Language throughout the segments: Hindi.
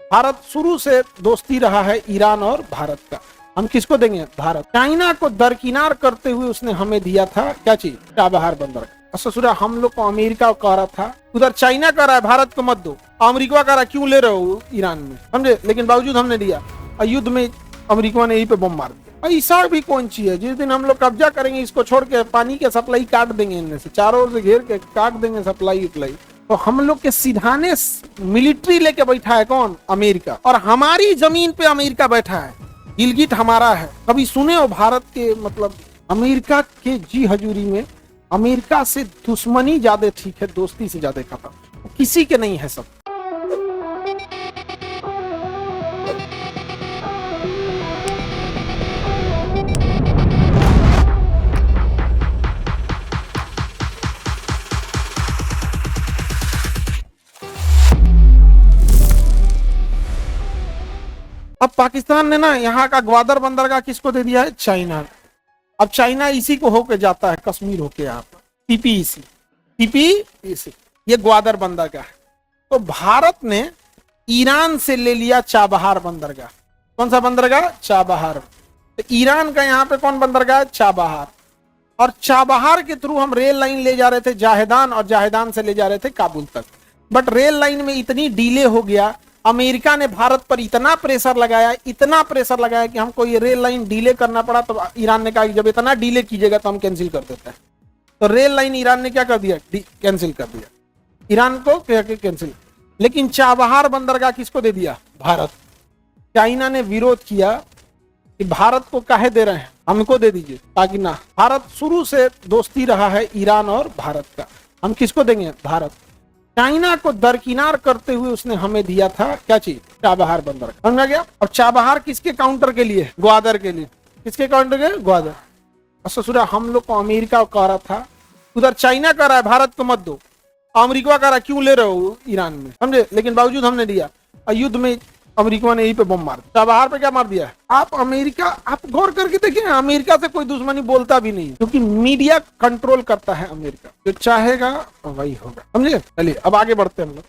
भारत शुरू से दोस्ती रहा है ईरान और भारत का। हम किसको देंगे? भारत। चाइना को दरकिनार करते हुए उसने हमें दिया था क्या चीज? चाबहार बंदर। ससुरा हम लोग को अमेरिका कह रहा था, उधर चाइना कह रहा है भारत को मत दो, अमेरिका कह रहा है क्यों ले रहे हो ईरान में, समझे? लेकिन बावजूद हमने दिया और युद्ध में अमेरिका ने यही पे बम मार दिया। ऐसा भी कौन चीज है? जिस दिन हम लोग कब्जा करेंगे इसको छोड़ के पानी के सप्लाई काट देंगे, इनमें से चारों ओर से घेर के काट देंगे सप्लाई उप्लाई। तो हम लोग के सिधाने मिलिट्री लेके बैठा है कौन? अमेरिका। और हमारी जमीन पे अमेरिका बैठा है, गिलगिट हमारा है। कभी सुने हो भारत के मतलब अमेरिका के जी हजूरी में अमेरिका से दुश्मनी ज्यादा ठीक है, दोस्ती से ज्यादा खत्म किसी के नहीं है सब। अब पाकिस्तान ने ना यहाँ का ग्वादर बंदरगाह किसको दे दिया है? चाइना। अब चाइना इसी को होके जाता है, कश्मीर होके यहाँ पर पीपीईसी ये ग्वादर बंदरगाह। तो भारत ने ईरान से ले लिया चाबहार बंदरगाह। कौन सा बंदरगाह? चाबहार। तो ईरान का यहाँ पे कौन बंदरगाह? चाबहार। और चाबहार के थ्रू हम रेल लाइन ले जा रहे थे जाहेदान, और जाहेदान से ले जा रहे थे काबुल तक। बट रेल लाइन में इतनी डिले हो गया, अमेरिका ने भारत पर इतना प्रेशर लगाया कि हमको ये रेल लाइन डिले करना पड़ा। तो ईरान ने कहा कि जब इतना डिले कीजिएगा तो हम कैंसिल कर देते हैं। तो रेल लाइन ईरान ने क्या कर दिया? कैंसिल कर दिया, ईरान को कैंसिल। लेकिन चाबहार बंदरगाह किसको दे दिया? भारत। चाइना ने विरोध किया कि भारत को काहे दे रहे हैं, हमको दे दीजिए। ताकि ना, भारत शुरू से दोस्ती रहा है ईरान और भारत का। हम किसको देंगे? भारत। चाइना को दरकिनार करते हुए उसने हमें दिया था क्या चीज? चाबहार बंदर। समझ गया? और चाबहार किसके काउंटर के लिए? ग्वादर के लिए। किसके काउंटर के? ग्वादर। और ससुरा हम लोग को अमेरिका कह रहा था, उधर चाइना कह रहा है भारत को मत दो, अमेरिका कह रहा है क्यों ले रहे हो ईरान में, समझे? लेकिन बावजूद हमने दिया और युद्ध में अमेरिका ने यही पे बम मार दिया। चाबहार पे क्या मार दिया? आप अमेरिका, आप गौर करके देखिए, अमेरिका से कोई दुश्मनी बोलता भी नहीं, क्योंकि मीडिया कंट्रोल करता है अमेरिका। जो चाहेगा वही होगा, समझे? चलिए अब आगे बढ़ते हैं हम लोग।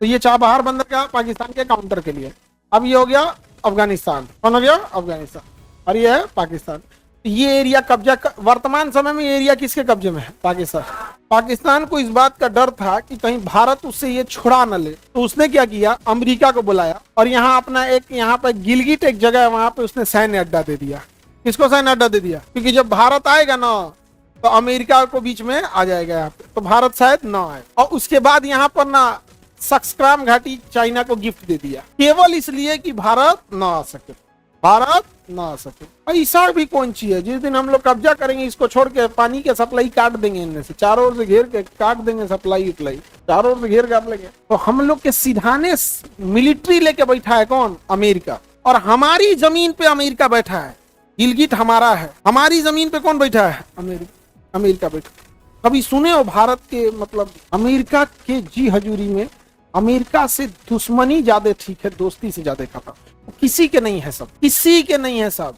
तो ये चाबहार बंदरगाह पाकिस्तान के काउंटर के लिए। अब ये हो गया अफगानिस्तान। कौन हो गया? अफगानिस्तान। और ये है पाकिस्तान। ये एरिया कब्जा वर्तमान समय में एरिया किसके कब्जे में है? पाकिस्तान। पाकिस्तान को इस बात का डर था कि कहीं भारत उससे ये छुड़ा न ले, तो उसने क्या किया? अमेरिका को बुलाया और यहाँ अपना एक, यहाँ पे गिलगिट एक जगह है, वहां पे उसने सैन्य अड्डा दे दिया। किसको सैन्य अड्डा दे दिया? क्योंकि जब भारत आएगा ना तो अमेरिका को बीच में आ जाएगा यहाँ पे, तो भारत शायद ना आए। और उसके बाद यहाँ पर ना सक्सक्राम घाटी चाइना को गिफ्ट दे दिया, केवल इसलिए कि भारत ना आ सके, भारत ना आ सके। ऐसा भी कौन चीज है? जिस दिन हम लोग कब्जा करेंगे इसको छोड़ के पानी के सप्लाई काट देंगे, इनमें से चारों ओर से घेर के काट देंगे सप्लाई उप्लाई, चारों ओर से घेर काट लेंगे। तो हम लोग के सिधाने मिलिट्री लेके बैठा है कौन? अमेरिका। और हमारी जमीन पे अमेरिका बैठा है, गिलगिट हमारा है। हमारी जमीन पे कौन बैठा है? अमेरिका बैठा। कभी सुने हो भारत के मतलब अमेरिका के जी हजूरी में अमेरिका से दुश्मनी ज्यादा ठीक है, दोस्ती से ज्यादा खत्म किसी के नहीं है सब, किसी के नहीं है सब।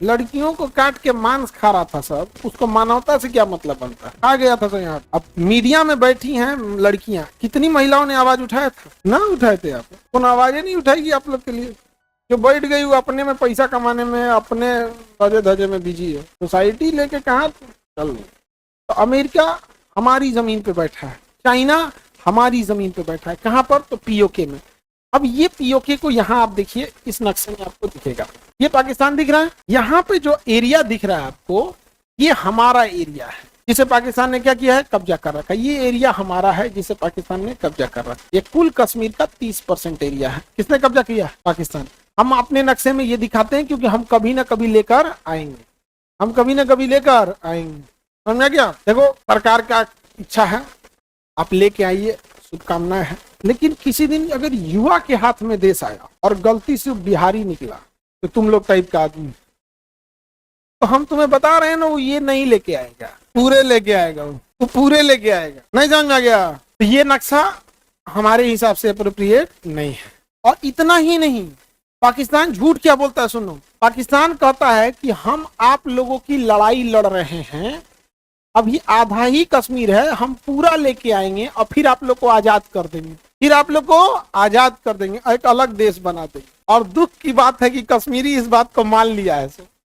लड़कियों को काट के मांस खा रहा था सब, उसको मानवता से क्या मतलब बनता है? आ गया था तो यहाँ अब मीडिया में बैठी हैं लड़कियां, कितनी महिलाओं ने आवाज उठाया था? ना उठाए थे आप? कौन आवाजें नहीं उठाएगी आप लोग के लिए? जो बैठ गई वो अपने में पैसा कमाने में, अपने सजे धजे में बिजी है, सोसाइटी लेके कहाँ चल रही। तो अमेरिका हमारी जमीन पे बैठा है, चाइना हमारी जमीन पे बैठा है। कहाँ पर? तो पीओके में। अब ये पीओके को यहाँ आप देखिए, इस नक्शे में आपको दिखेगा, ये पाकिस्तान दिख रहा है। यहाँ पे जो एरिया दिख रहा है आपको, ये हमारा एरिया है जिसे पाकिस्तान ने क्या किया है? कब्जा कर रखा है। ये एरिया हमारा है जिसे पाकिस्तान ने कब्जा कर रखा है। ये कुल कश्मीर का 30% एरिया है। किसने कब्जा किया? पाकिस्तान। हम अपने नक्शे में ये दिखाते हैं क्योंकि हम कभी ना कभी लेकर आएंगे, हम कभी ना कभी लेकर आएंगे। समझा क्या? देखो, सरकार का इच्छा है, आप लेके आइए, शुभकामनाएं हैं। लेकिन किसी दिन अगर युवा के हाथ में देश आया और गलती से बिहारी निकला, तो तुम लोग टाइप का आदमी, तो हम तुम्हें बता रहे हैं ना, वो ये नहीं लेके आएगा, पूरे लेके आएगा, वो पूरे लेके आएगा। नहीं समझ में गया? तो ये नक्शा हमारे हिसाब से अप्रोप्रिएट नहीं है। और इतना ही नहीं, पाकिस्तान झूठ क्या बोलता है सुनो। पाकिस्तान कहता है कि हम आप लोगों की लड़ाई लड़ रहे हैं, अभी आधा ही कश्मीर है, हम पूरा लेके आएंगे और फिर आप लोग को आजाद कर देंगे। फिर आप लोग को आजाद कर देंगे, एक अलग देश बना देंगे। और दुख की बात है कि कश्मीरी इस बात को मान लिया है।